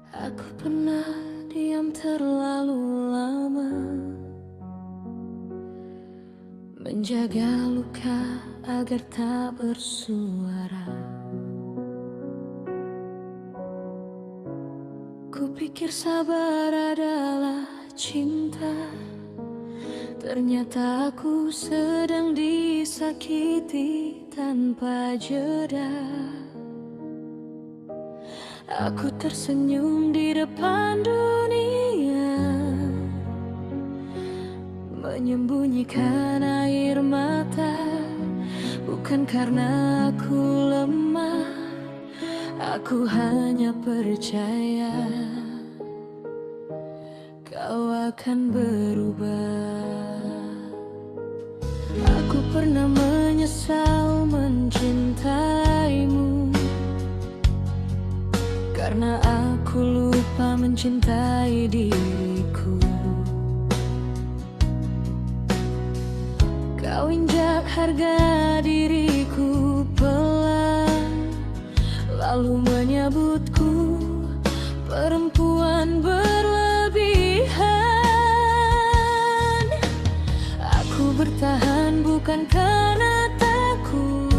Aku pernah diam terlalu lama, menjaga luka agar tak bersuara. Kupikir sabar adalah cinta, ternyata aku sedang disakiti tanpa jeda. Aku tersenyum di depan dunia, menyembunyikan air mata. Bukan karena aku lemah, aku hanya percaya kau akan berubah. Aku pernah menyesal mencintaimu, karena aku lupa mencintai diriku. Kau injak harga diriku pelan, lalu menyebutku perempuan berlebihan. Aku bertahan bukan karena takut,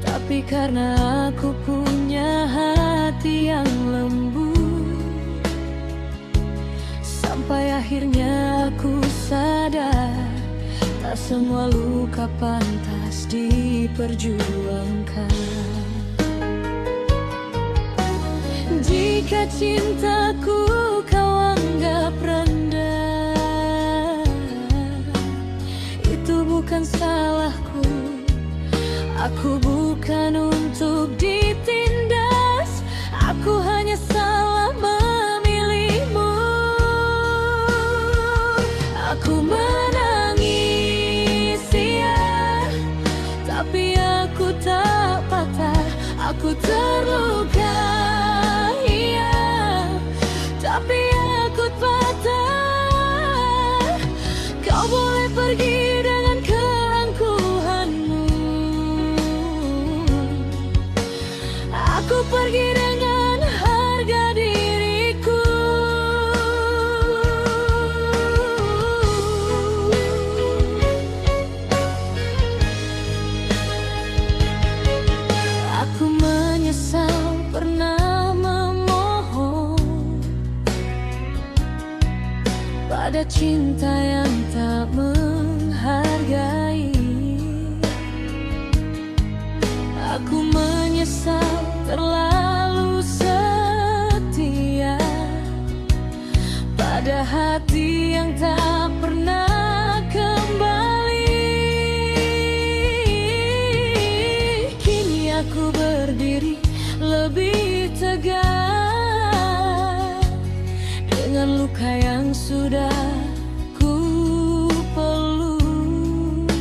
tapi karena aku punya hati yang lembut. Sampai akhirnya aku sadar, tak semua luka pantas diperjuangkan. Jika cintaku kau anggap rendah, itu bukan salahku. Aku bukan untuk ditindas, aku hanya salah memilihmu. Aku menangis, ya, tapi aku tak patah. Aku terluka, iya, tapi aku patah. Kau boleh pergi dengan keangkuhanmu, aku pergi dengan harga diriku. Aku menyesal pernah memohon pada cinta yang tak menghargai. Aku menyesal terlalu setia pada hati yang tak pernah kembali. Kini aku berdiri lebih tegak dengan luka yang sudah ku peluk.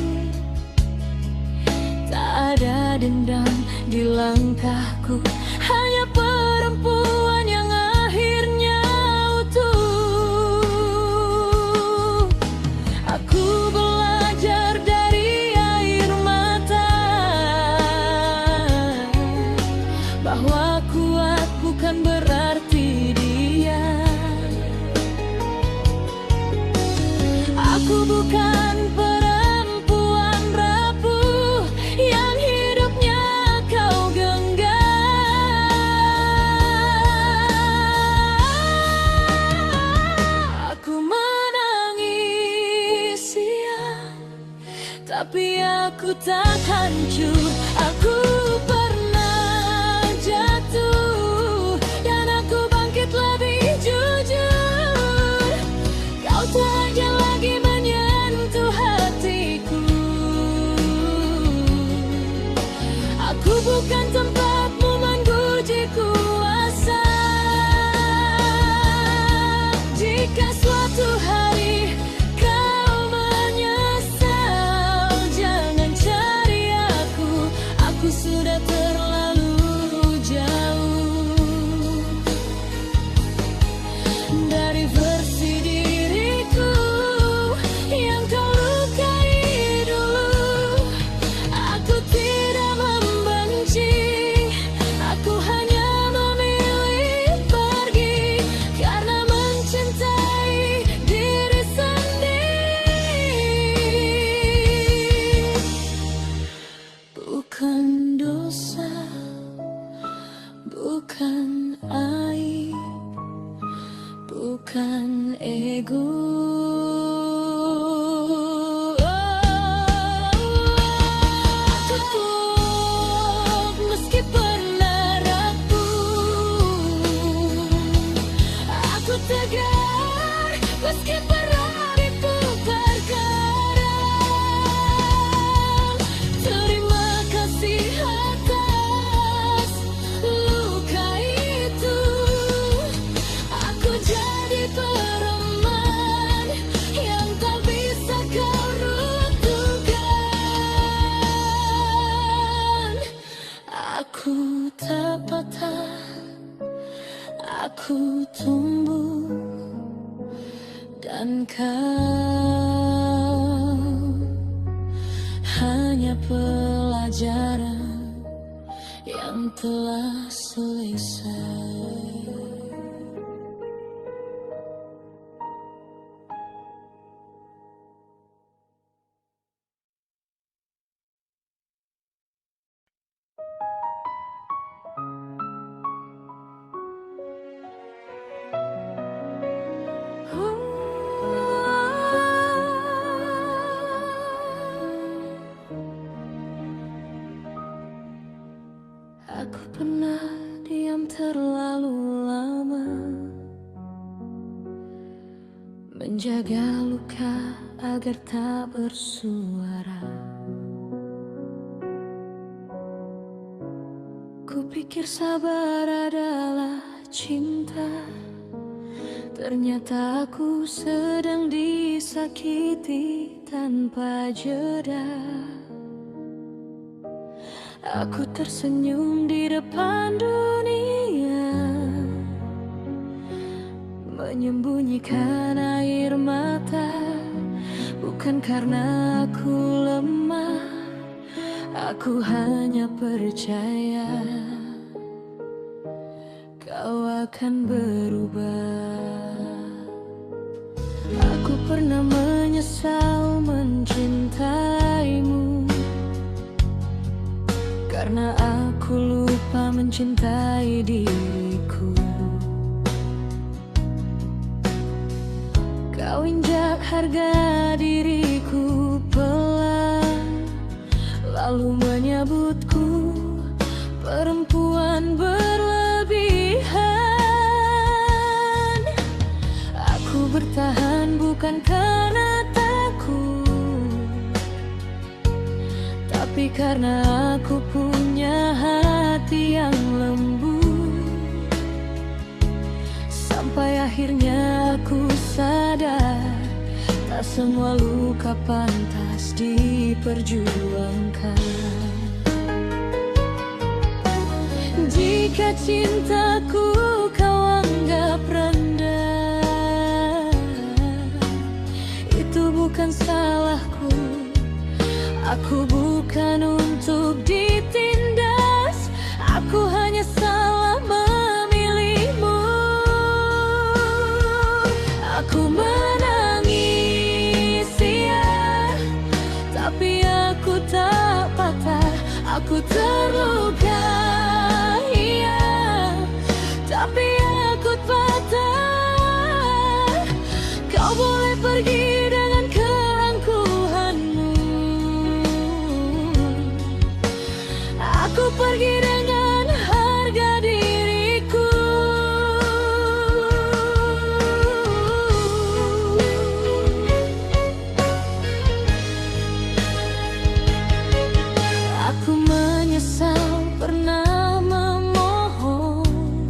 Tak ada dendam di langkahku, hanya perempuan yang akhirnya utuh. Aku belajar dari air mata, bahwa kuat bukan berarti diam. Aku bukan perempuan rapuh yang hidupnya kau genggam. Aku menangis, ya, tapi aku tak hancur. Aku pernah jatuh dan aku bangkit lebih jujur. Kau tak aja lagi menyentuh hatiku. Aku bukan tempatmu menguji kuasa. Jika suatu hari kau menyesal, jangan cari aku sudah terlalu jauh dari versi diriku yang kau lukai dulu. Aku tidak membenci, aku hanya memilih bukan aib, bukan ego. Aku kuat meski pernah rapuh, aku tegar meski pernah diputar karang. Terima kasih atas luka itu, aku jadi pereman yang tak bisa kau runtuhkan. Aku tak patah, aku tumbuh, dan kau hanya pelajaran yang telah selesai. Aku pernah diam terlalu lama, menjaga luka agar tak bersuara. Kupikir sabar adalah cinta, ternyata aku sedang disakiti tanpa jeda. Aku tersenyum di depan dunia, menyembunyikan air mata. Bukan karena aku lemah, aku hanya percaya kau akan berubah. Aku pernah menyesal mencintaimu, karena aku lupa mencintai diriku. Kau injak harga diriku pelan, lalu menyebutku perempuan berlebihan. Aku bertahan bukan karena takut, tapi karena aku punya hati yang lembut. Sampai akhirnya aku sadar, tak semua luka pantas diperjuangkan. Jika cintaku kau anggap rendah, itu bukan salahku. Aku bukan untuk ditindas, aku hanya salah memilihmu. Aku menangis, ya, tapi aku tak patah. Aku terluka, iya, tapi aku patah. Kau boleh pergi dengan keangkuhanmu, aku pergi dengan harga diriku. Aku menyesal pernah memohon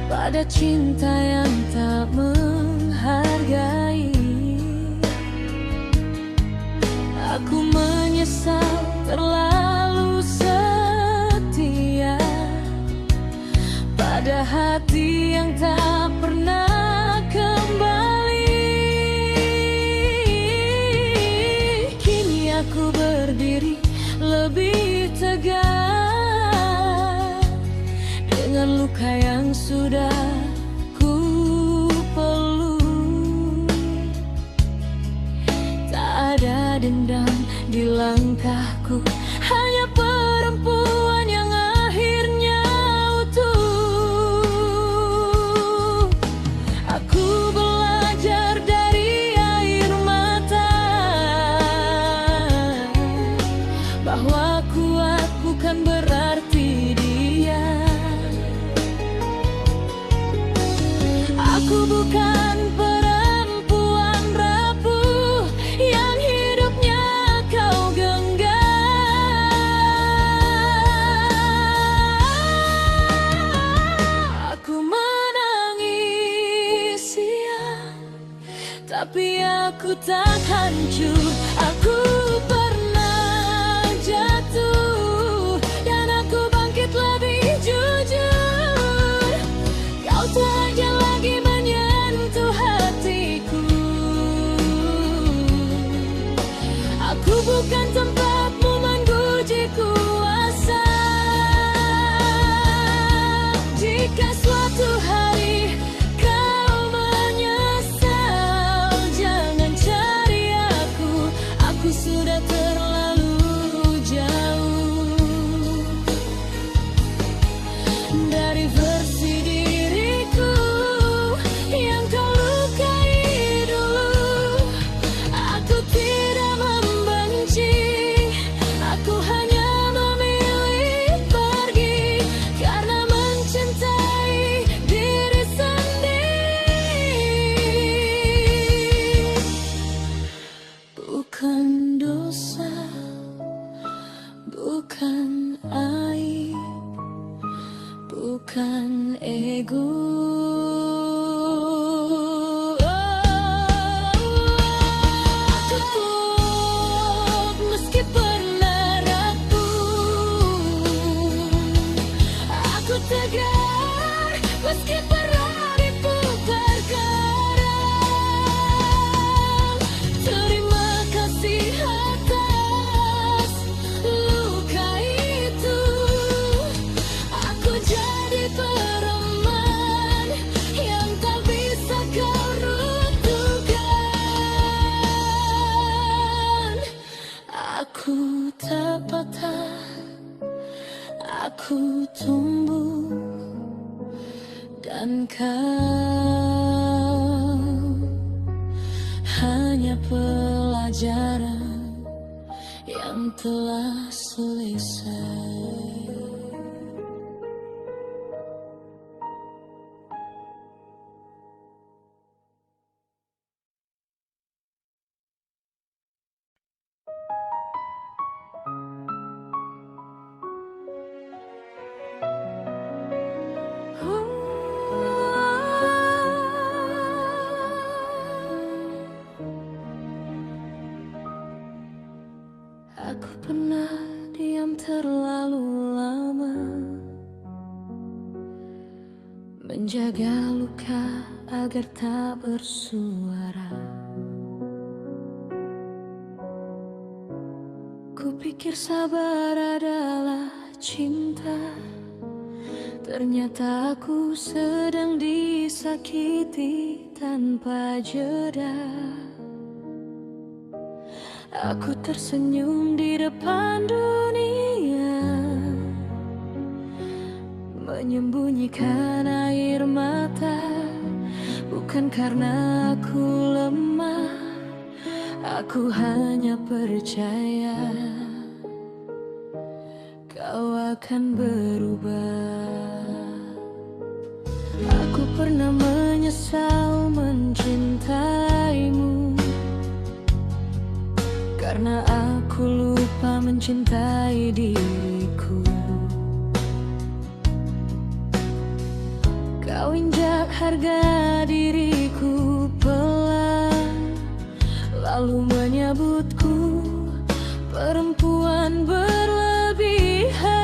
pada cinta yang tak menghargai. Aku menyesal terlalu setia pada hati yang tak pernah kembali. Kini aku berdiri lebih tegak dengan luka yang sudah ku peluk. Tak ada dendam di langkahku, hanya perempuan yang akhirnya aku tak hancur. Aku pernah jatuh dan aku bangkit lebih jujur. Kau tak aja lagi menyentuh hatiku. Aku bukan tempatmu menguji kuasa. Jika suatu hari kau menyesal, jangan cari aku sudah terlalu jauh dari versi diriku yang kau lukai dulu. Aku tidak membenci, aku hanya memilih pergi karena mencintai diri sendiri. Bukan dosa, bukan aib, bukan ego. Aku kuat meski pernah rapuh. Aku tegar meski pernah diputar karang. Terima kasih atas luka itu. Aku jadi pereman yang tak bisa kau runtuhkan. Aku tak patah, aku tumbuh, dan kau hanya pelajaran yang telah selesai. Aku pernah diam terlalu lama, menjaga luka agar tak bersuara. Kupikir sabar adalah cinta, ternyata aku sedang disakiti tanpa jeda. Aku tersenyum di depan dunia, menyembunyikan air mata. Bukan karena aku lemah, aku hanya percaya kau akan berubah. Aku pernah menyesal mencintaimu, karena aku lupa mencintai diriku. Kau injak harga diriku pelan, lalu menyebutku perempuan berlebihan.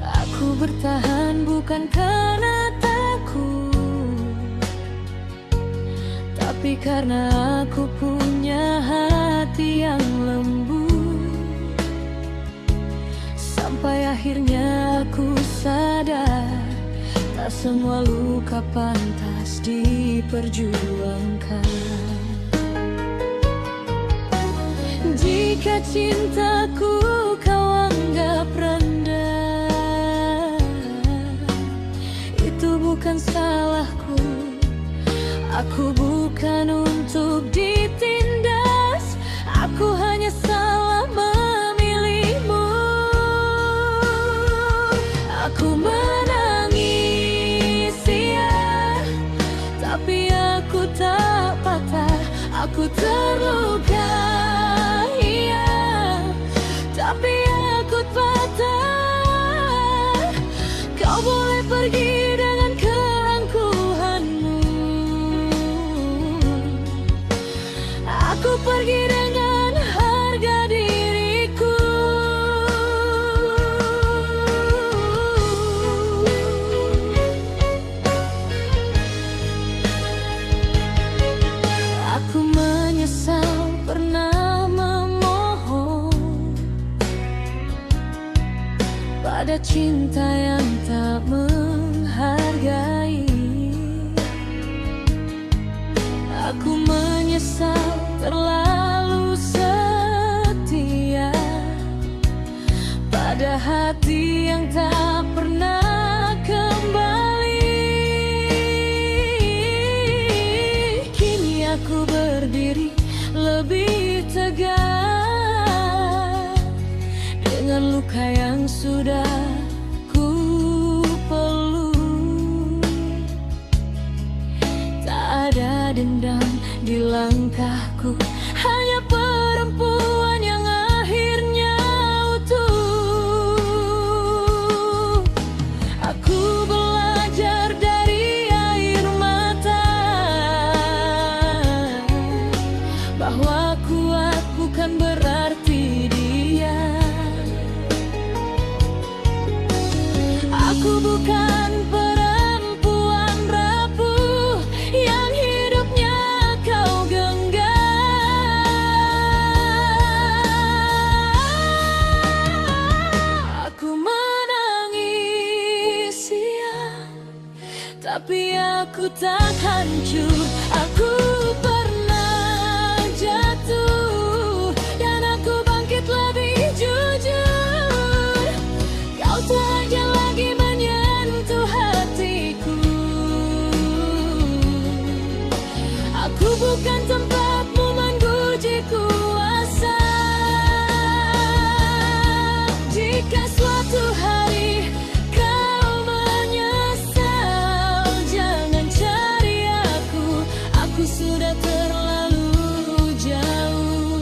Aku bertahan bukan karena takut, tapi karena aku punya hati yang lembut. Sampai akhirnya aku sadar, tak semua luka pantas diperjuangkan. Jika cintaku kau anggap rendah, itu bukan salahku. Aku bukan untuk ditindas, aku hanya salah memilihmu. Aku menangis, ya, tapi aku tak patah. Aku terluka, iya, tapi pada cinta yang tak menghargai. Aku menyesal terlalu setia pada hati yang tak pernah kembali. Kini aku berdiri lebih tegak dengan luka yang sudah ku peluk. Tak ada dendam di langkahku, hanya perempuan yang akhirnya utuh. Aku belajar dari air mata bahwa kuat bukan berarti dia. Aku bukan perempuan rapuh yang hidupnya kau genggam. Aku menangis, ya, tapi aku tak hancur. Aku pernah jatuh dan aku bangkit lebih jujur. Kau tak lagi menyentuh hatiku. Aku bukan tempatmu menguji kuasa. Jika suatu hari kau menyesal, jangan cari aku. Aku sudah terlalu jauh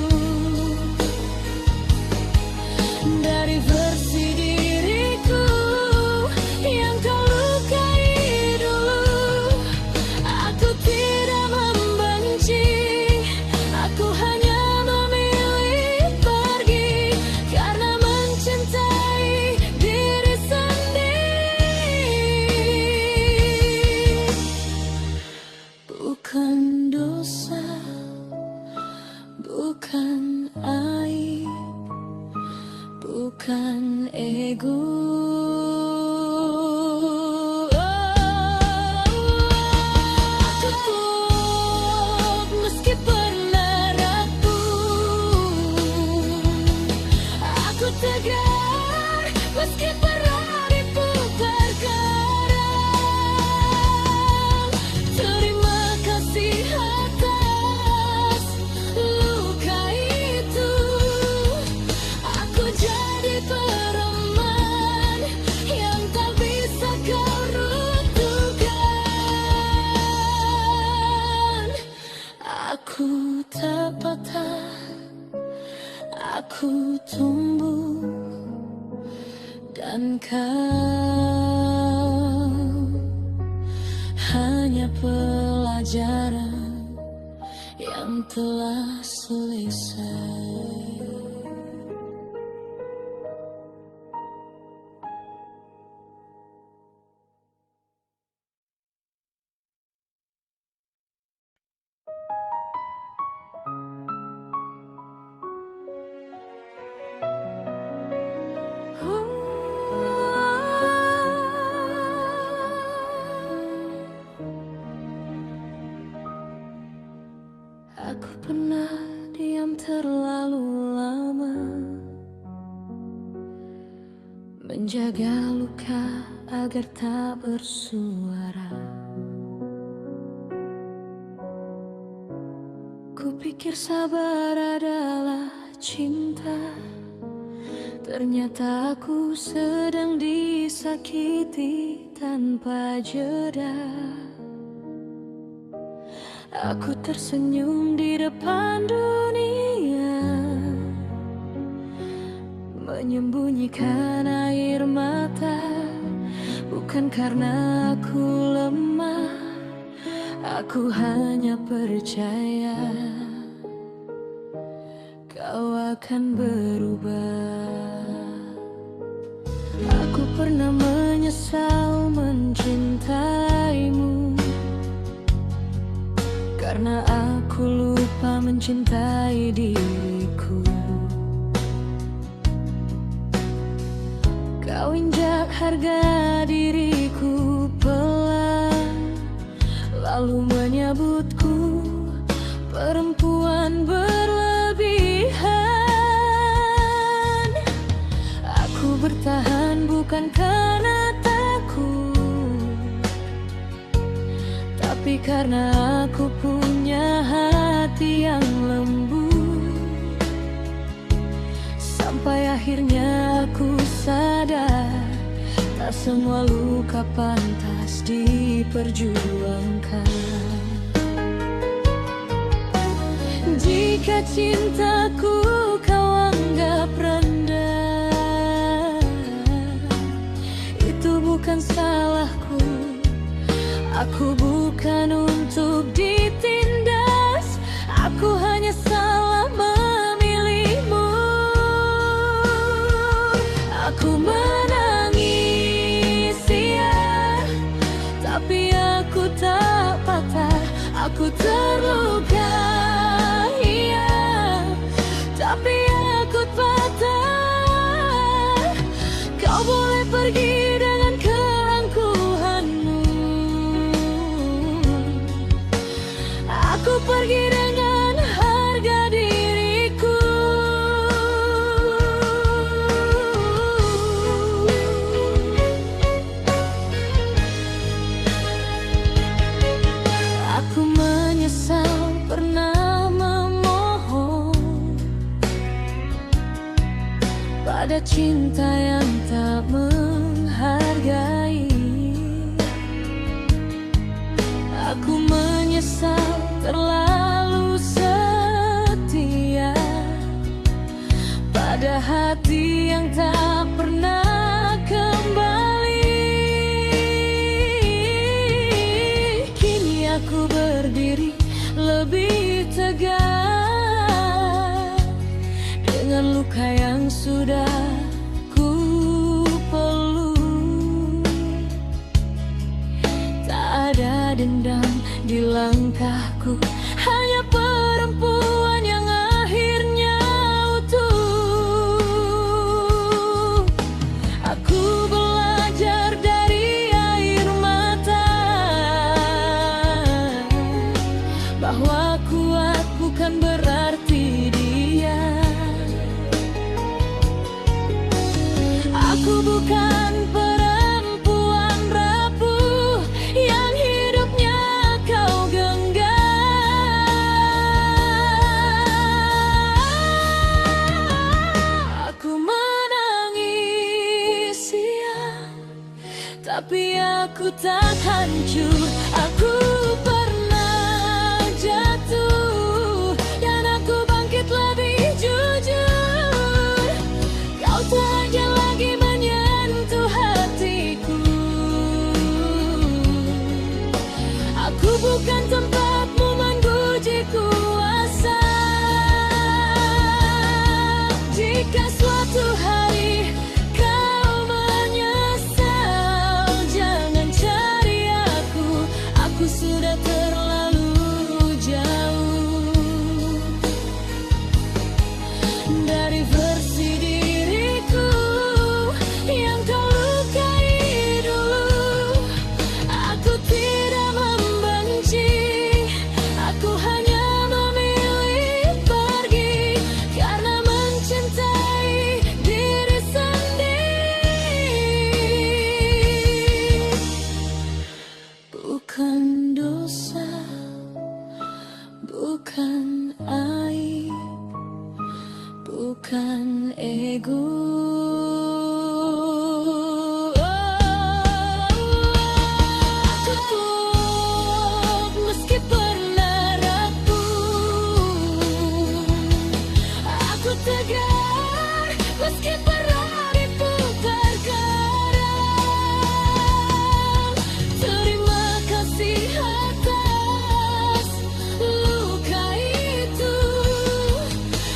dari versi diriku yang kau lukai dulu. Aku tidak membenci, aku hanya memilih pergi karena mencintai diri sendiri. Bukan dosa, bukan aib, bukan ego. Aku kuat meski pernah rapuh. Aku tegar meski pernah diputar karang. Terima kasih atas luka itu. Aku jadi pereman yang tak bisa kau runtuhkan. Aku tak patah, aku tumbuh, dan kau hanya pelajaran yang telah selesai. Aku pernah diam terlalu lama, menjaga luka agar tak bersuara. Kupikir sabar adalah cinta, ternyata aku sedang disakiti tanpa jeda. Aku tersenyum di depan dunia, menyembunyikan air mata. Bukan karena aku lemah, aku hanya percaya kau akan berubah. Aku pernah menyesal mencintaimu, karena aku lupa mencintai diriku. Kau injak harga diriku pelan, lalu menyebutku perempuan berlebihan. Aku bertahan bukan karena takut, tapi karena aku punya hati yang lembut. Sampai akhirnya aku sadar, tak semua luka pantas diperjuangkan. Jika cintaku kau anggap rendah, itu bukan salahku. Aku bukan untuk ditindas, aku hanya salah memilihmu. Aku menangis, ya, tapi aku tak patah. Aku terluka, iya, tapi aku patah. Kau boleh pergi dengan keangkuhanmu, aku pergi dengan harga diriku. Aku menyesal pernah memohon pada cinta yang tak menghargai. Aku menyesal terlalu setia pada hati yang tak pernah kembali. Kini aku berdiri lebih tegak dengan luka yang sudah ku peluk. Tak ada dendam di langkahku, hanya perempuan yang akhirnya utuh. Aku belajar dari air mata bahwa kuat bukan berarti dia. Aku bukan perempuan rapuh yang hidupnya kau genggam. Aku menangis, ya, tapi aku tak hancur. Aku pernah jatuh dan aku bangkit lebih jujur. Kau tak hanya lagi menyentuh hatiku, aku bukan tempatmu menguji kuasa. Jika suatu hari kau menyesal, jangan cari aku sudah terlalu jauh dari versi diriku yang kau lukai dulu. Aku tidak membenci, aku hanya memilih pergi karena mencintai diri sendiri. Bukan dosa, bukan aib, bukan ego. Aku kuat meski pernah rapuh, aku tegar meski pernah diputar karang. Terima kasih atas luka itu,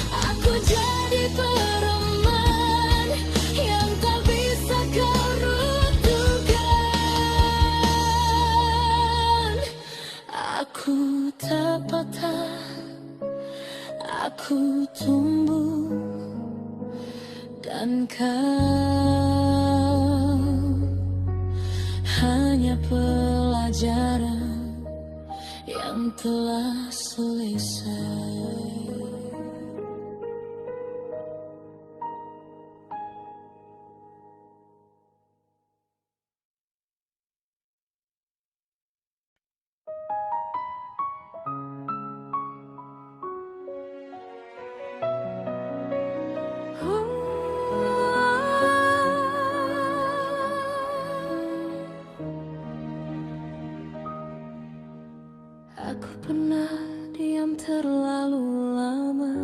aku jadi pereman yang tak bisa kau runtuhkan. Aku tak patah, aku tumbuh dan kau pelajaran yang telah selesai. Aku pernah diam terlalu lama,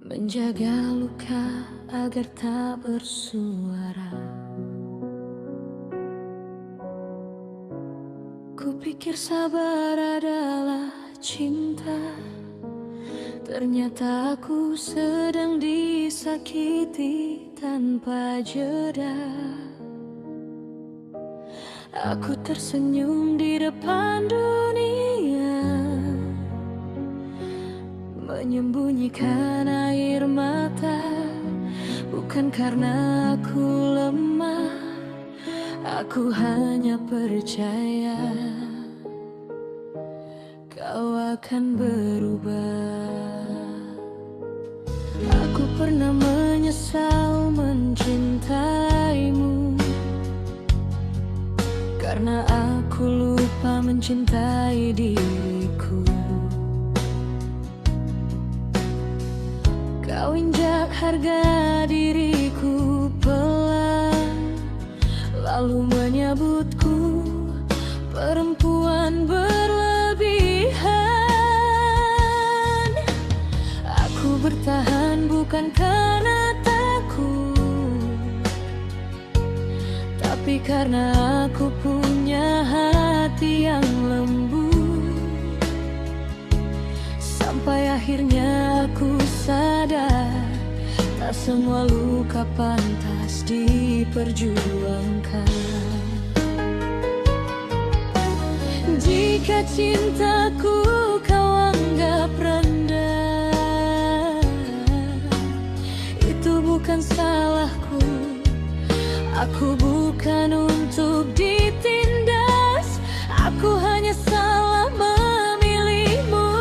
menjaga luka agar tak bersuara. Kupikir sabar adalah cinta, ternyata aku sedang disakiti tanpa jeda. Aku tersenyum di depan dunia, menyembunyikan air mata. Bukan karena aku lemah, aku hanya percaya kau akan berubah. Aku pernah menyesal mencintaimu, karena aku lupa mencintai diriku. Kau injak harga diriku pelan, lalu menyebutku perempuan berlebihan. Aku bertahan bukan karena takut, tapi karena aku punya hati yang lembut. Sampai akhirnya aku sadar, tak semua luka pantas diperjuangkan. Jika cintaku kau anggap rendah, itu bukan salahku. Aku bukan untuk ditindas, aku hanya salah memilihmu.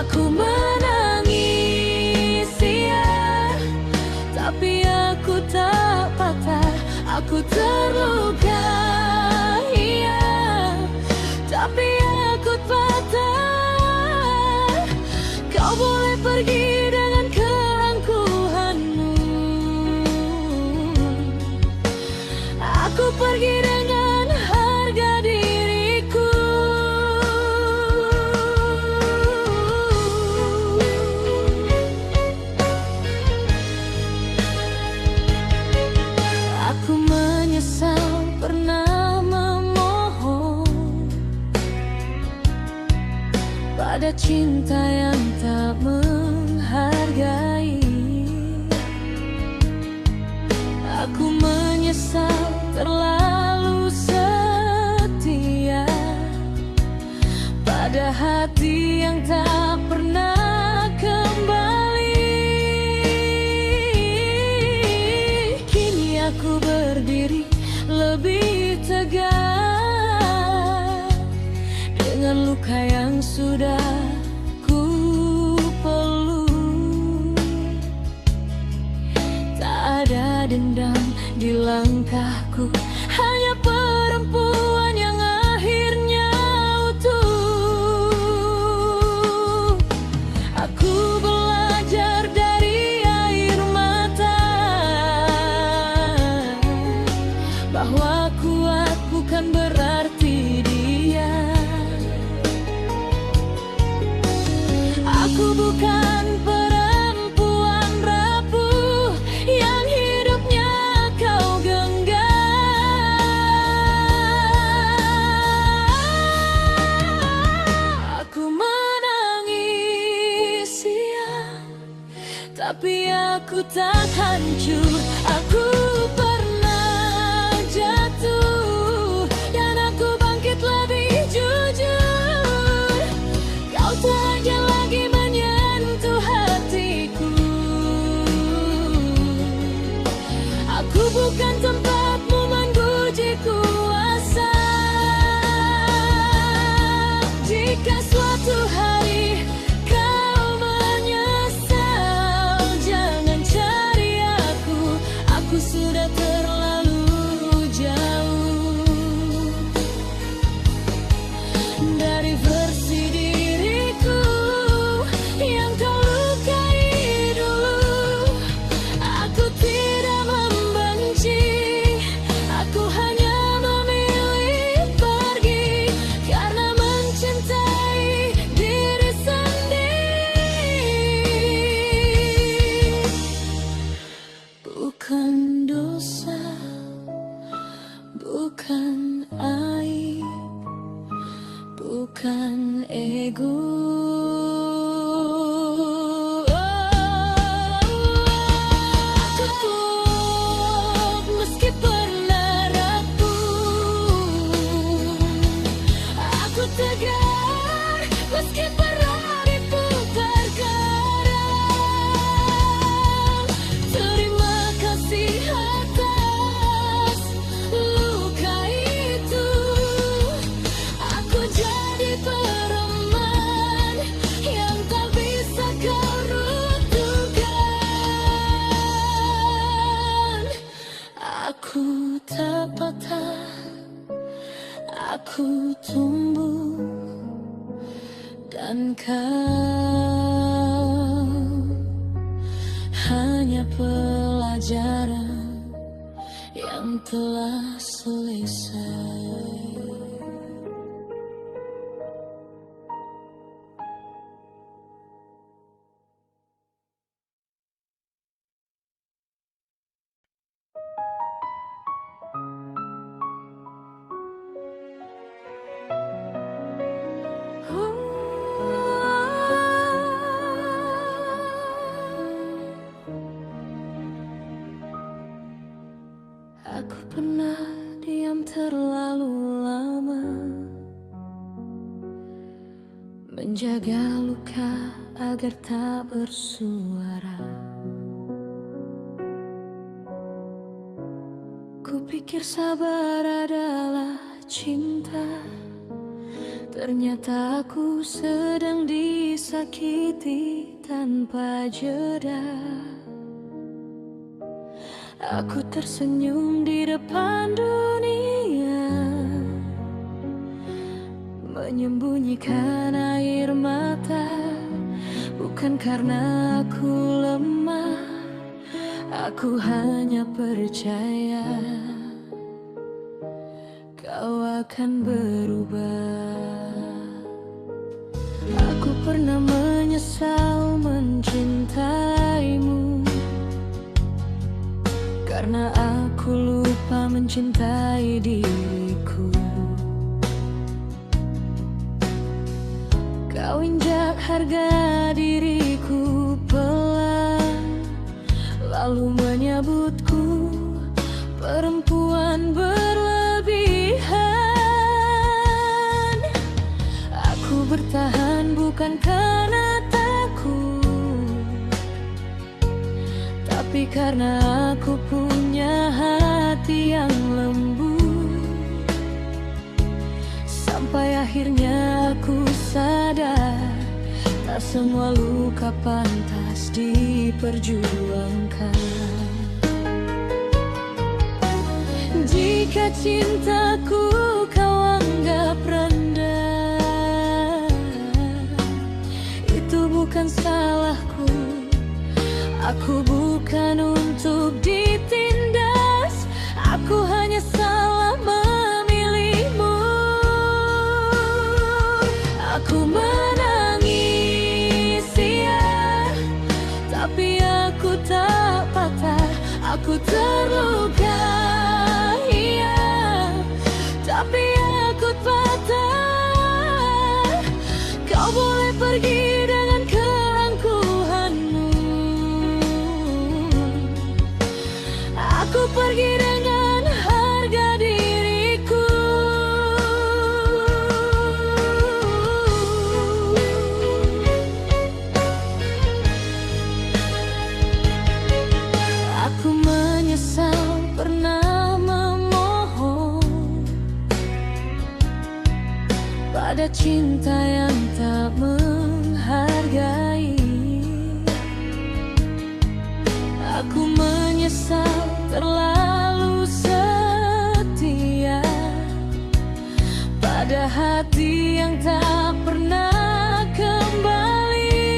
Aku menangis, ya, tapi aku tak patah. Aku terluka, iya, tapi aku patah. Kau boleh pergi dengan keangkuhanmu, aku pergi dengan harga diriku. Aku menyesal pernah memohon pada cinta yang tak menghargai. Aku menyesal terlalu setia pada hati yang tak pernah kembali. Kini aku berdiri lebih tegak dengan luka yang sudah ku peluk. Tak ada dendam di langkahku, hanya perempuan yang akhirnya utuh. Aku belajar dari air mata bahwa kuat bukan berarti dia. Aku bukan perempuan rapuh yang hidupnya kau genggam. Aku menangis, ya, tapi aku tak hancur. Aku pernah jatuh dan aku bangkit lebih jujur. Kau tak akan lagi menyentuh hatiku. Aku bukan tempat kau hanya pelajaran yang telah selesai. Aku pernah diam terlalu lama, menjaga luka agar tak bersuara. Kupikir sabar adalah cinta, ternyata aku sedang disakiti tanpa jeda. Aku tersenyum di depan dunia, menyembunyikan air mata. Bukan karena aku lemah, aku hanya percaya kau akan berubah. Aku pernah menyesal mencintaimu, karena aku lupa mencintai diriku. Kau injak harga diriku pelan, lalu menyebutku perempuan berlebihan. Aku bertahan bukan karena takut, tapi karena aku punya hati yang lembut. Sampai akhirnya aku sadar, tak semua luka pantas diperjuangkan. Jika cintaku kau anggap rendah, itu bukan salahku. Aku bukan untuk ditindas, aku hanya salah memilihmu. Aku menangis, ya, tapi aku tak patah. Aku terluka, iya, tapi aku patah. Kau boleh pergi dengan keangkuhanmu, aku pergi dengan harga diriku. Aku menyesal pernah memohon pada cinta yang tak menghargai. Aku menyesal terlalu setia pada hati yang tak pernah kembali.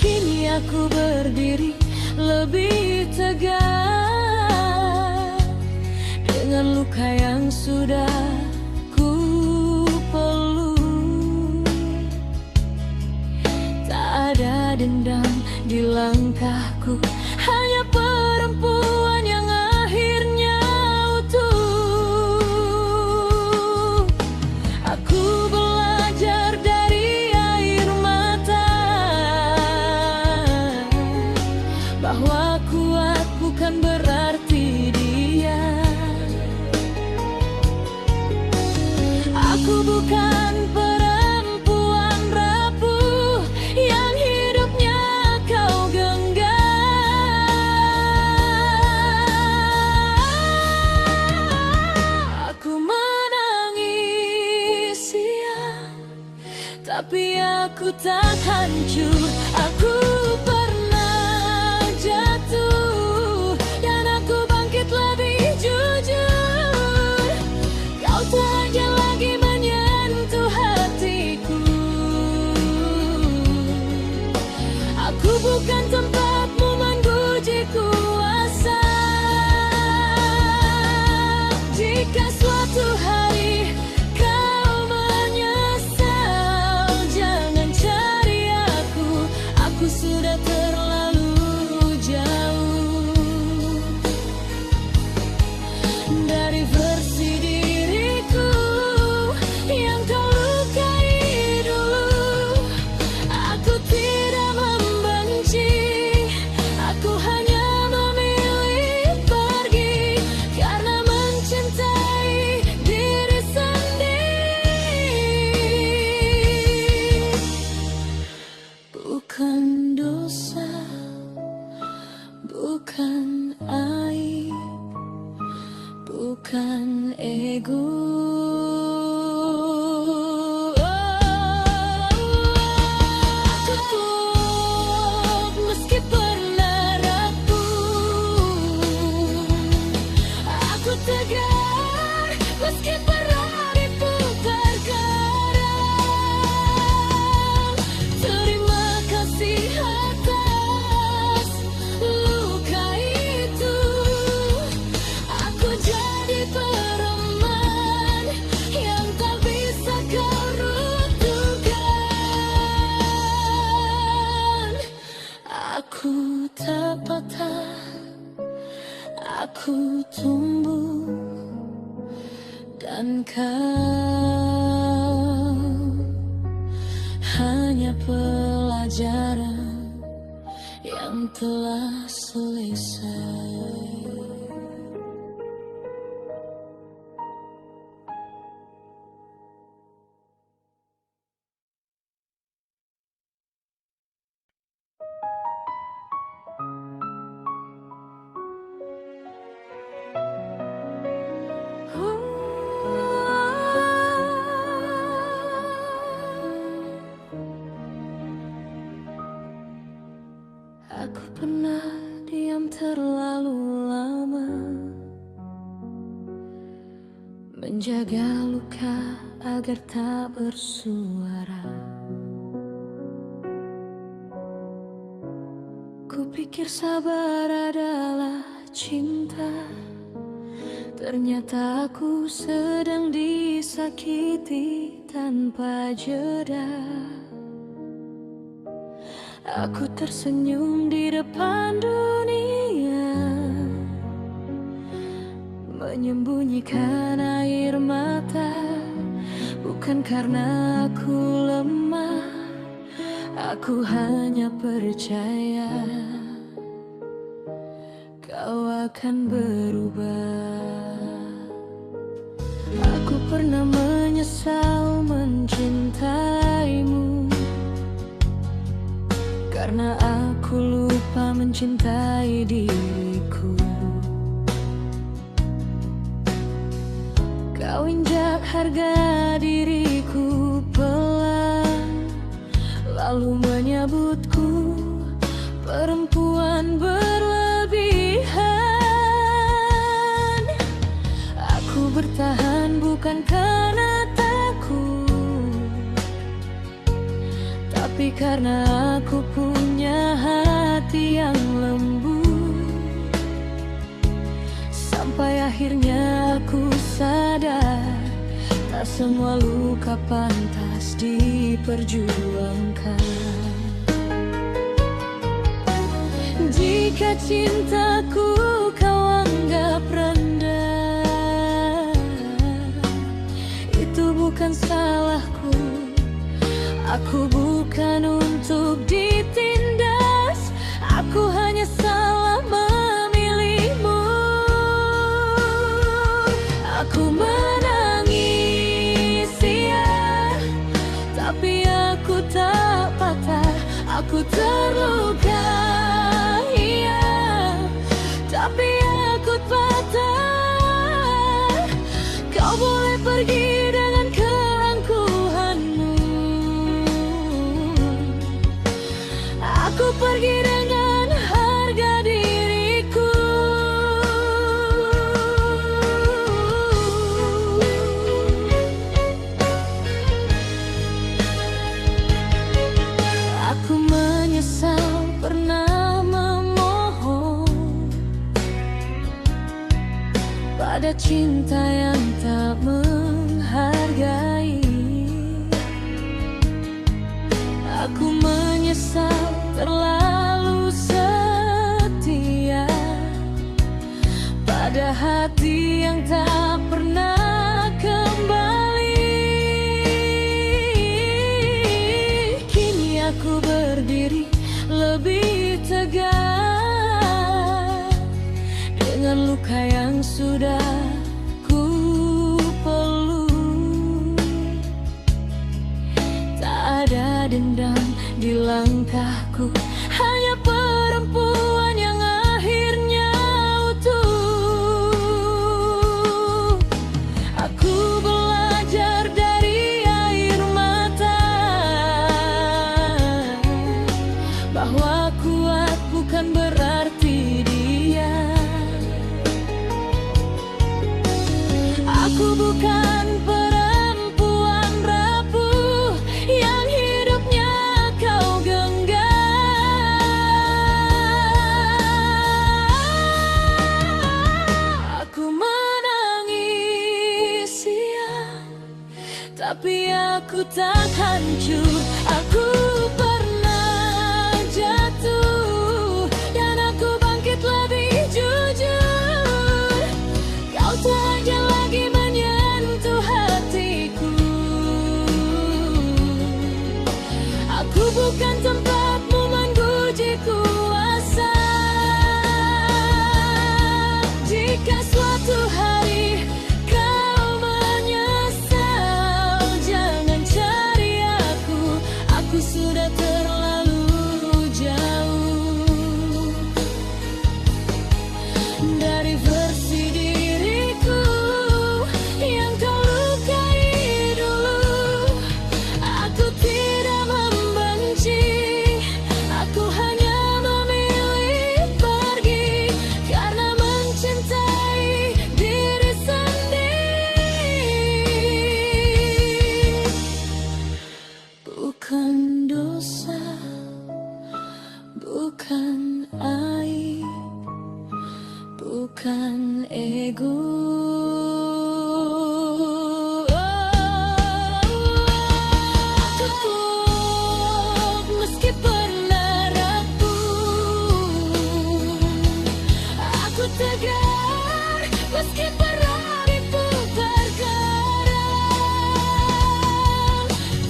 Kini aku berdiri lebih tegak dengan luka yang sudah ku peluk. Tak ada dendam di langkahku, hanya perempuan yang akhirnya utuh. Aku belajar dari air mata bahwa kuat bukan berarti dia. Aku bukan perempuan rapuh yang hidupnya kau genggam. Aku menangis, ya, tapi aku tak hancur. Aku pernah jatuh dan aku bangkit lebih jujur. Kau tak aja lagi menyentuh hati. bukan dosa, bukan aib, bukan ego. Aku tak patah, aku tumbuh, dan kau hanya pelajaran yang telah selesai. Aku pernah diam terlalu lama, menjaga luka agar tak bersuara. Kupikir sabar adalah cinta, ternyata aku sedang disakiti tanpa jeda. Aku tersenyum di depan dunia, menyembunyikan air mata. Bukan karena aku lemah, aku hanya percaya kau akan berubah. Aku pernah menyesal mencintaimu, karena aku lupa mencintai diriku. Kau injak harga diriku pelan, lalu menyebutku perempuan berlebihan. Aku bertahan bukan karena takut, tapi karena aku punya hati yang lembut. Sampai akhirnya aku sadar, tak semua luka pantas diperjuangkan. Jika cintaku kau anggap rendah, itu bukan salahku. Aku bukan untuk ditindas, aku hanya salah memilihmu. Aku menangis, ya, tapi aku tak patah. Aku terluka, iya, tapi aku patah. Kau boleh pergi dengan keangkuhanmu, aku pergi dengan harga diriku. Aku menyesal pernah memohon pada cinta yang tak menghargai. Aku menyesal terlalu setia pada hati yang tak pernah kembali. Kini aku berdiri lebih tegak dengan luka yang sudah ku peluk. Tak ada dendam di langkah langkahku, hanya perempuan yang akhirnya utuh. Aku belajar dari air mata bahwa kuat bukan berarti dia. Aku bukan perempuan rapuh yang hidupnya kau genggam. Aku menangis siang, tapi aku tak hancur. Aku pernah jatuh dan aku bangkit lebih jujur. Kau tak aja lagi menyentuh hatiku. Aku bukan tempatmu menguji kuasa. Jika suatu hari kau menyesal, jangan cari aku. Aku sudah terlalu jauh dari versi diriku yang kau lukai dulu. Aku tidak membenci, aku hanya memilih pergi karena mencintai diri sendiri. Bukan dosa, bukan aib, bukan ego. Aku kuat meski pernah rapuh. Aku tegar meski pernah diputar karang.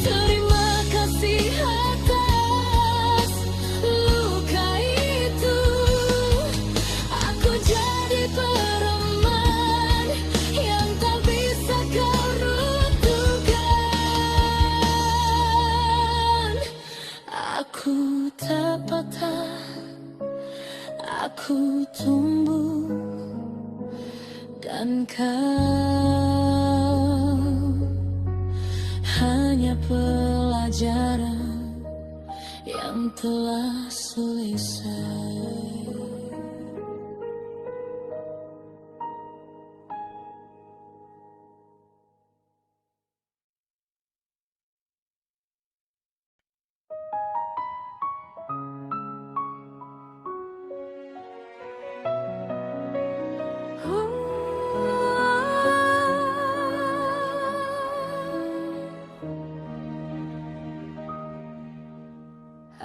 Terima kasih atas luka itu. Aku jadi pereman yang tak bisa kau runtuhkan. Aku tak patah, aku tumbuh, dan kau hanya pelajaran yang telah selesai.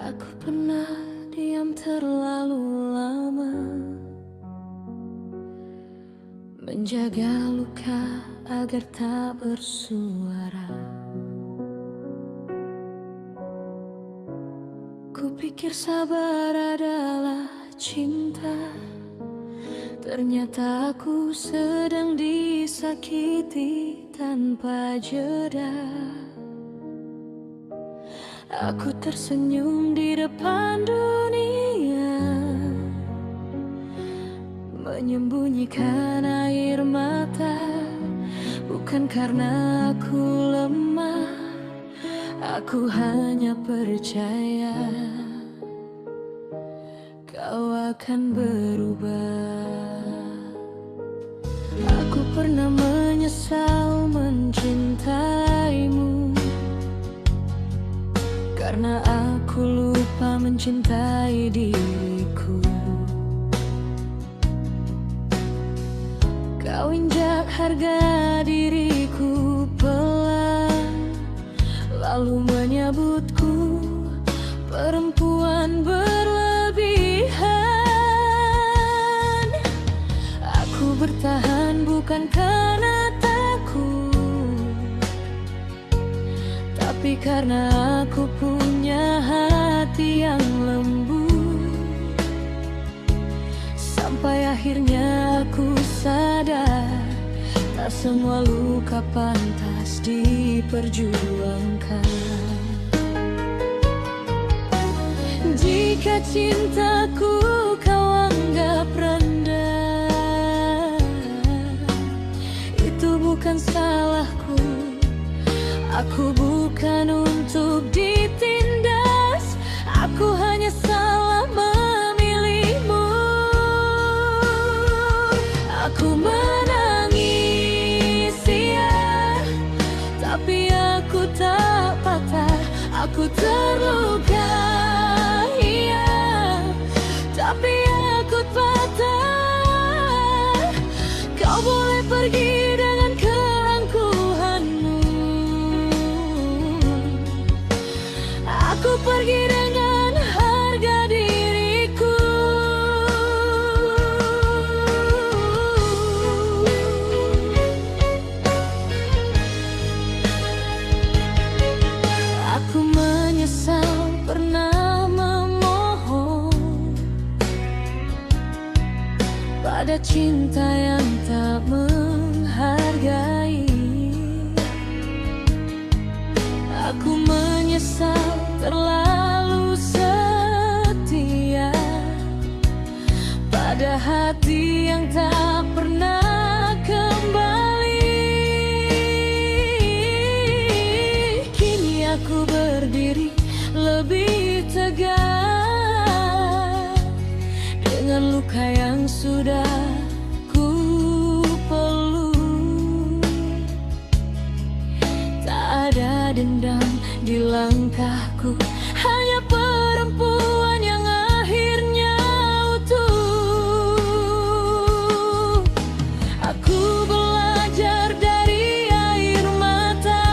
Aku pernah diam terlalu lama, menjaga luka agar tak bersuara. Kupikir sabar adalah cinta, ternyata aku sedang disakiti tanpa jeda. Aku tersenyum di depan dunia, menyembunyikan air mata. Bukan karena aku lemah, aku hanya percaya kau akan berubah. Aku pernah menyesal mencintaimu, karena aku lupa mencintai diriku. Kau injak harga diriku pelan, lalu menyebutku perempuan berlebihan. Aku bertahan bukan karena takut, tapi karena aku punya hati yang lembut. Sampai akhirnya aku sadar, tak semua luka pantas diperjuangkan. Jika cintaku kau anggap rendah, itu bukan salahku. Aku bukan untuk ditindas, aku hanya salah memilihmu. Aku menangis, ya, tapi aku tak patah. Aku terluka, iya, tapi aku patah. Kau boleh pergi dengan keangkuhanmu, aku pergi dengan harga diriku. Aku menyesal pernah memohon pada cinta yang tak menghargai. Aku menyesal terlalu setia pada hati yang tak pernah kembali. Kini aku berdiri lebih tegak dengan luka yang sudah ku peluk. Tak ada dendam di langkahku, hanya perempuan yang akhirnya utuh. Aku belajar dari air mata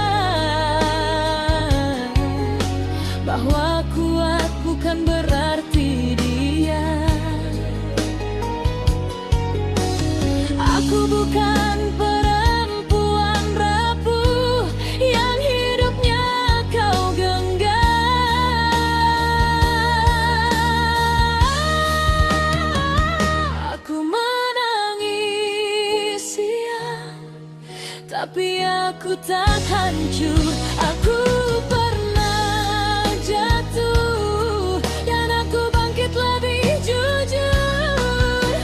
bahwa kuat bukan berarti dia. Aku bukan perempuan rapuh yang hidupnya kau genggam. Aku menangis, ya, tapi aku tak hancur. Aku pernah jatuh dan aku bangkit lebih jujur.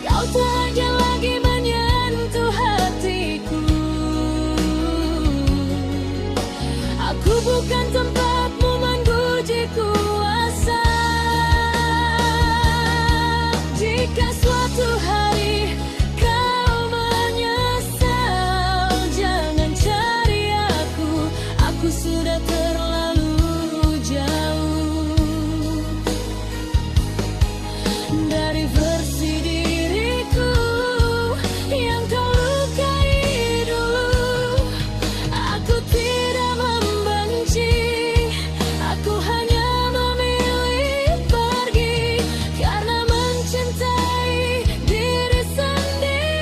Kau tak aja lagi menyentuh hatiku. Aku bukan tempatmu menguji kuasa. Jika suatu hari kau menyesal, jangan cari aku. Aku sudah terlalu jauh dari versi diriku yang kau lukai dulu. Aku tidak membenci, aku hanya memilih pergi karena mencintai diri sendiri.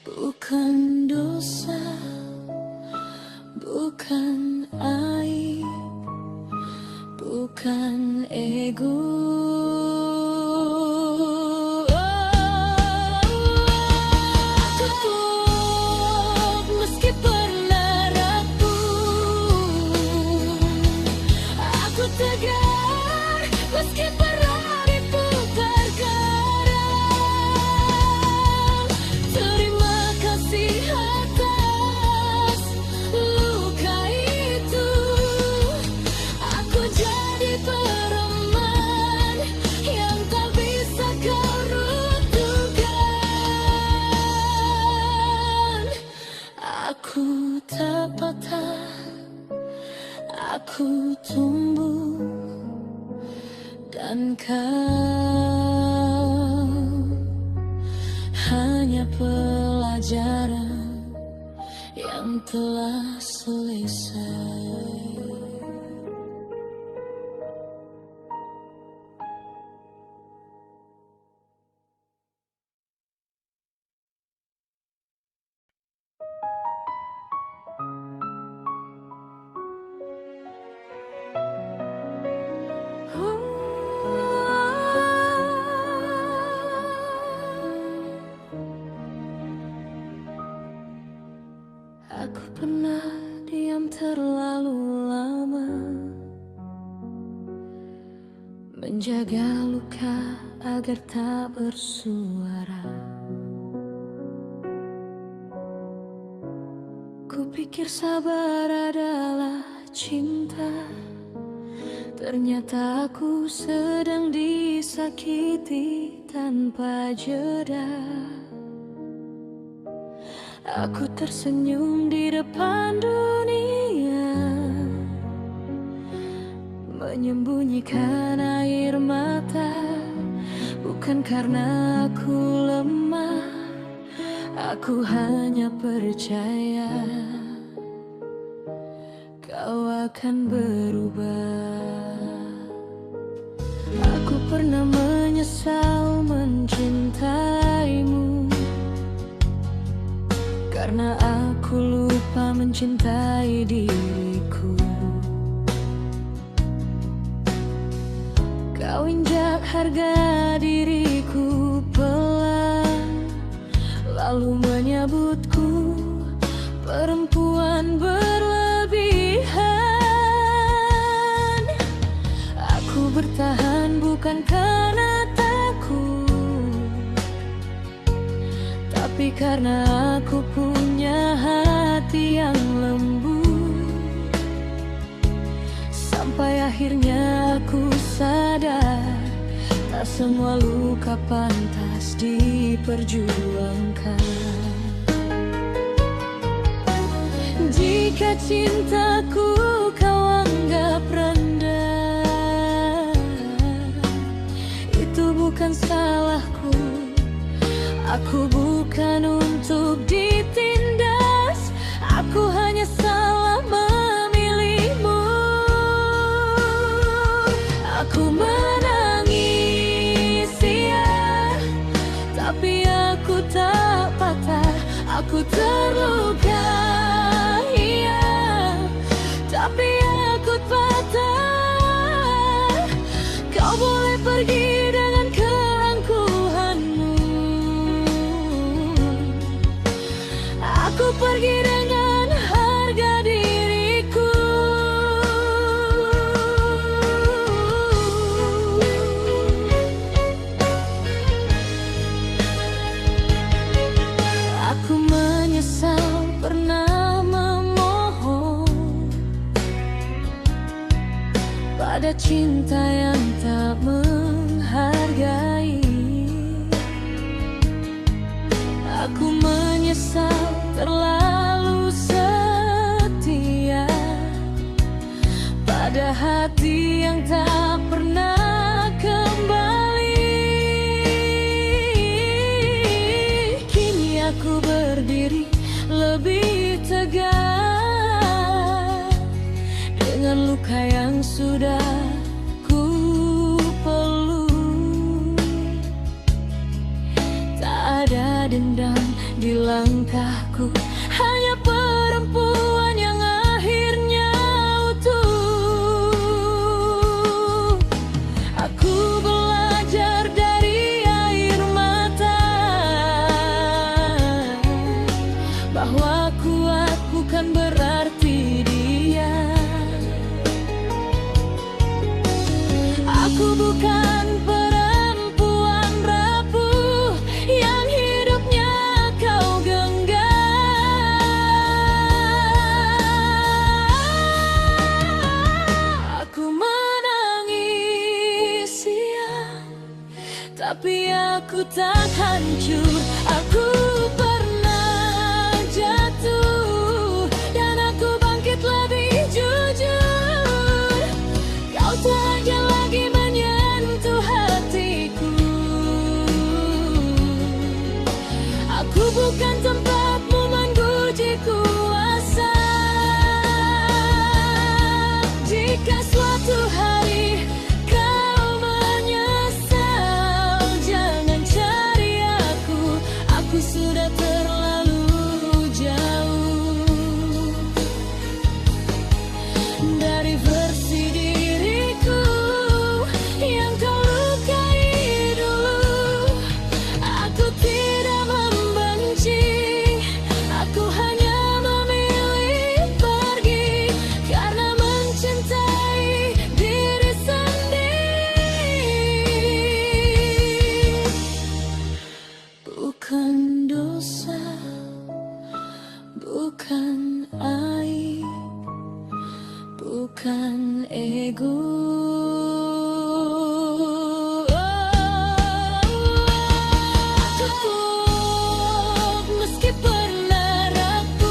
Bukan dosa, bukan aib, bukan ego. Aku kuat meski pernah rapuh. Aku tegar meski pernah diputar karang. Terima kasih atas luka itu. Aku jadi pereman yang tak bisa kau runtuhkan. Aku tak patah, aku tumbuh, dan kau hanya pelajaran yang telah selesai. Aku pernah diam terlalu menjaga luka agar tak bersuara. Kupikir sabar adalah cinta, ternyata aku sedang disakiti tanpa jeda. Aku tersenyum di depan dunia, menyembunyikan air mata. Bukan karena aku lemah, aku hanya percaya kau akan berubah. Aku pernah menyesal mencintaimu, karena aku lupa mencintai diriku. Kau injak harga diriku pelan, lalu menyebutku perempuan berlebihan. Aku bertahan bukan karena takut, tapi karena aku punya hati yang lembut. Sampai akhirnya aku sadar, tak semua luka pantas diperjuangkan. Jika cintaku kau anggap rendah, itu bukan salahku. Aku bukan untuk ditindas, aku hanya salah memilihmu. Aku menangis, ya, tapi aku tak patah. Aku terluka, iya, tapi aku patah. Kau boleh pergi dengan keangkuhanmu, aku pergi dengan harga diriku. Aku menyesal pernah memohon pada cinta yang tak menghargai. Aku menyesal terlalu setia pada hati yang tak pernah kembali. Kini aku berdiri lebih tegak dengan luka yang sudah ku peluk. Tak ada dendam di langkahku, hanya perempuan yang akhirnya utuh. Aku belajar dari air mata bahwa kuat bukan berarti dia. Aku bukan perempuan rapuh yang hidupnya kau genggam. Aku menangis, ya, tapi aku tak hancur. Aku pernah jatuh dan aku bangkit lebih jujur. Kau tak akan lagi menyentuh hatiku. Aku bukan tempatmu menguji kuasa. Jika suatu hari kau menyesal, jangan cari aku. Aku bukan ego. Aku kuat meski pernah rapuh.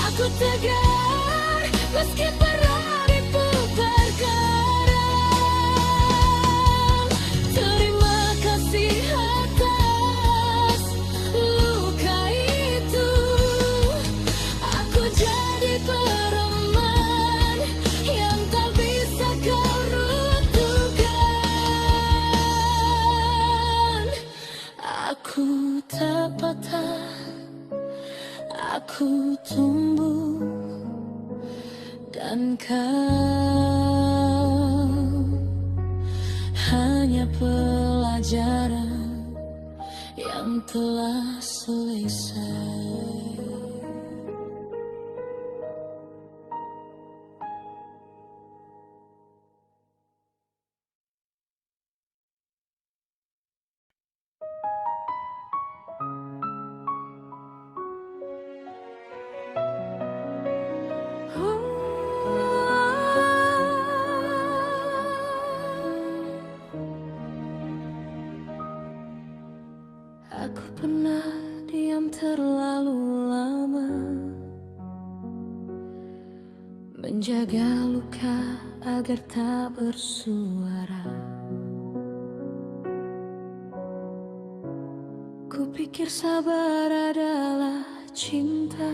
Aku tegar meski pernah diputarkan. Terima kasih atas luka itu. Aku jadi pereman yang tak bisa kau runtuhkan. Aku tak patah, aku tumbuh, dan kau hanya pelajaran yang telah selesai. Aku pernah diam terlalu lama, menjaga luka agar tak bersuara. Kupikir sabar adalah cinta,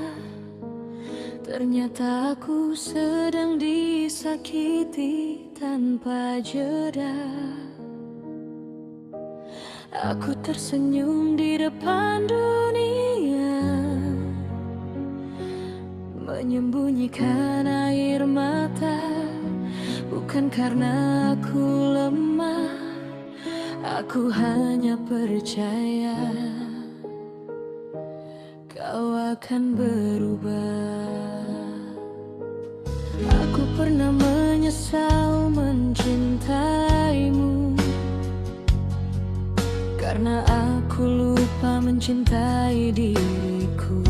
ternyata aku sedang disakiti tanpa jeda. Aku tersenyum di depan dunia, menyembunyikan air mata. Bukan karena aku lemah, aku hanya percaya kau akan berubah. Aku pernah menyesal mencintaimu, karena aku lupa mencintai diriku.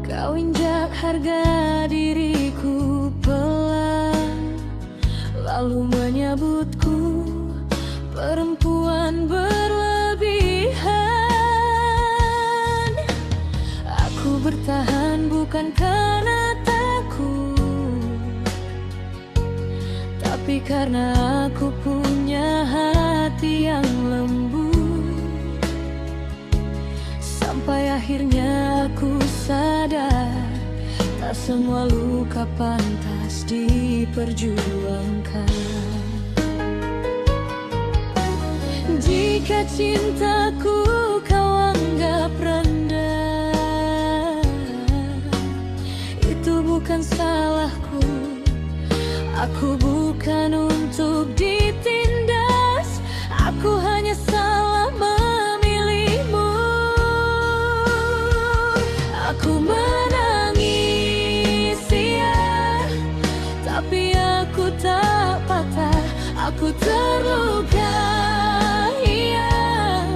Kau injak harga diriku pelan, lalu menyebutku perempuan berlebihan. Aku bertahan bukan karena takut, tapi karena aku punya hati yang lembut. Sampai akhirnya aku sadar, tak semua luka pantas diperjuangkan. Jika cintaku kau anggap rendah, itu bukan salahku. Aku bukan untuk ditindas, aku hanya salah memilihmu. Aku menangis, ya, tapi aku tak patah. Aku terluka, iya,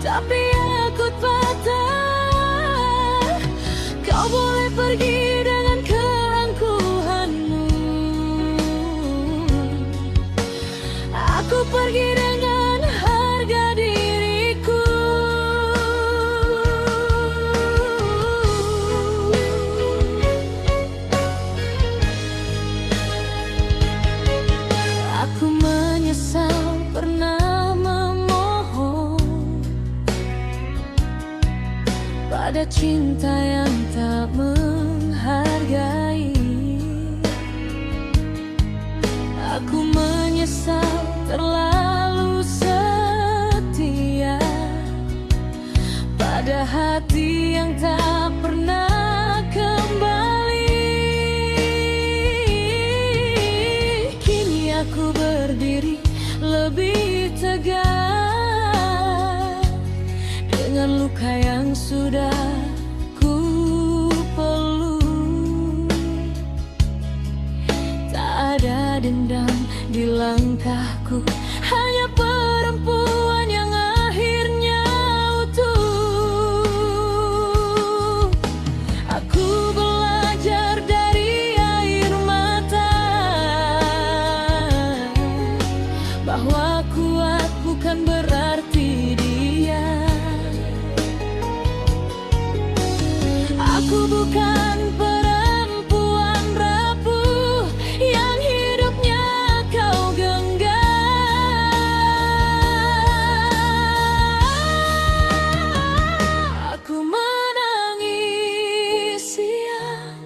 tapi aku patah. Kau boleh pergi dengan keangkuhanmu, aku pergi dengan harga diriku. Aku menyesal pernah memohon pada cinta yang tak menghargai. Aku menyesal terlalu setia pada hati yang tak pernah kembali. Kini aku berdiri lebih tegak dengan luka yang sudah ku peluk. Tak ada dendam di langkahku, hanya perempuan yang akhirnya utuh. Aku bukan perempuan rapuh yang hidupnya kau genggam. Aku menangis siang,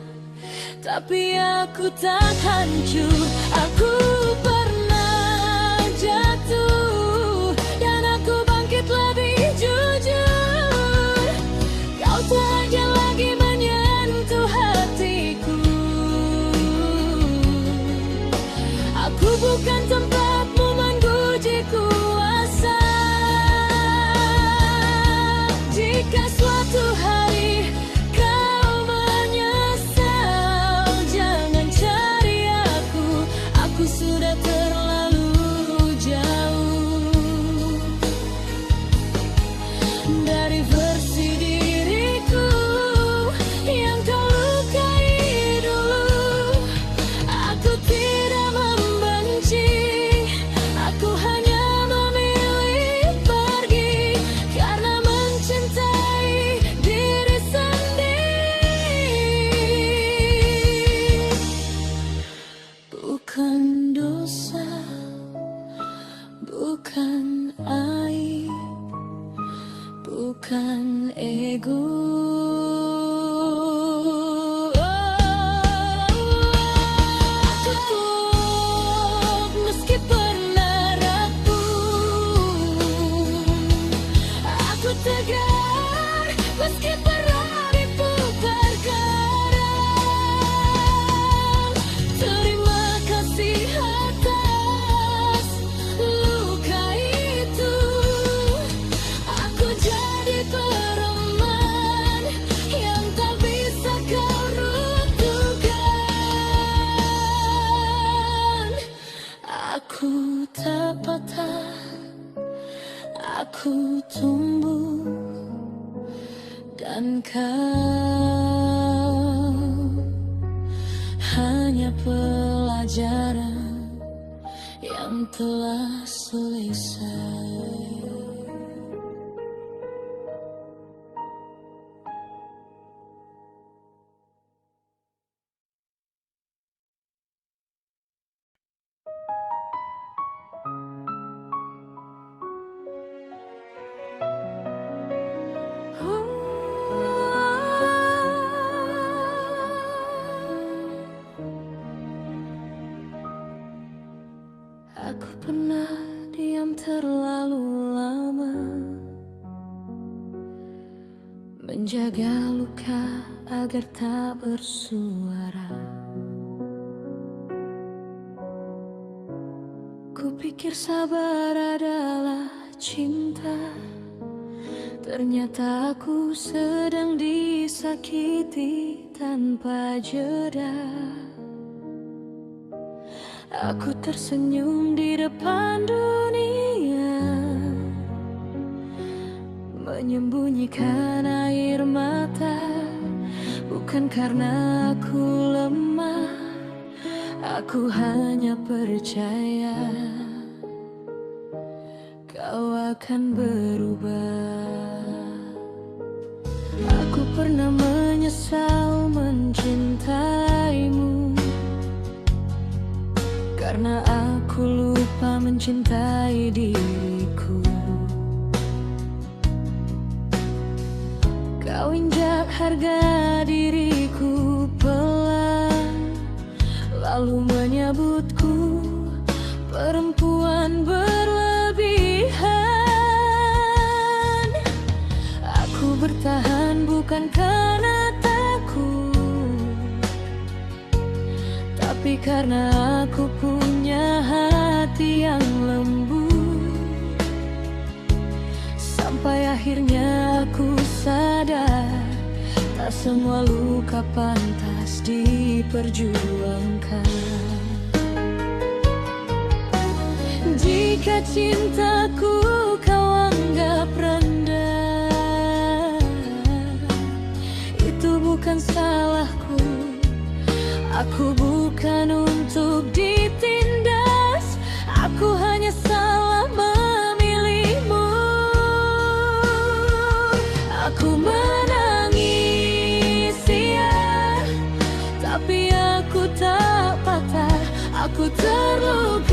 tapi aku tak hancur. Aku pernah jatuh dan aku bangkit lebih jujur. Kau tak akan lagi menyentuh hatiku. Aku bukan tempatmu menguji kuasa. Jika suatu hari kau menyesal, jangan cari aku sudah terlalu jauh dari versi diriku yang kau lukai dulu. Aku tidak membenci, aku hanya memilih pergi karena mencintai diri sendiri. Bukan dosa, bukan aib, bukan ego. Aku kuat meski pernah rapuh. Aku tegar meski pernah diputar kadang. Terima kasih atas luka itu. Aku jadi pereman yang tak bisa kau runtuhkan. Aku tak patah, aku tumbuh, dan kau hanya pelajaran yang telah selesai. Aku pernah diam terlalu lama, menjaga luka agar tak bersuara. Kupikir sabar adalah cinta, ternyata aku sedang disakiti tanpa jeda. Aku tersenyum di depan dunia, menyembunyikan air mata. Bukan karena aku lemah, aku hanya percaya kau akan berubah. Aku pernah menyesal mencintaimu, karena aku lupa mencintai diriku. Kau injak harga diriku pelan, lalu menyebutku perempuan berlebihan. Aku bertahan bukan karena takut, tapi karena aku punya hati yang lembut. Sampai akhirnya aku sadar, tak semua luka pantas diperjuangkan. Jika cintaku kau anggap rendah, itu bukan salahku. Aku bukan untuk ditindas, aku hanya salah memilihmu. Aku menangis ku terluka.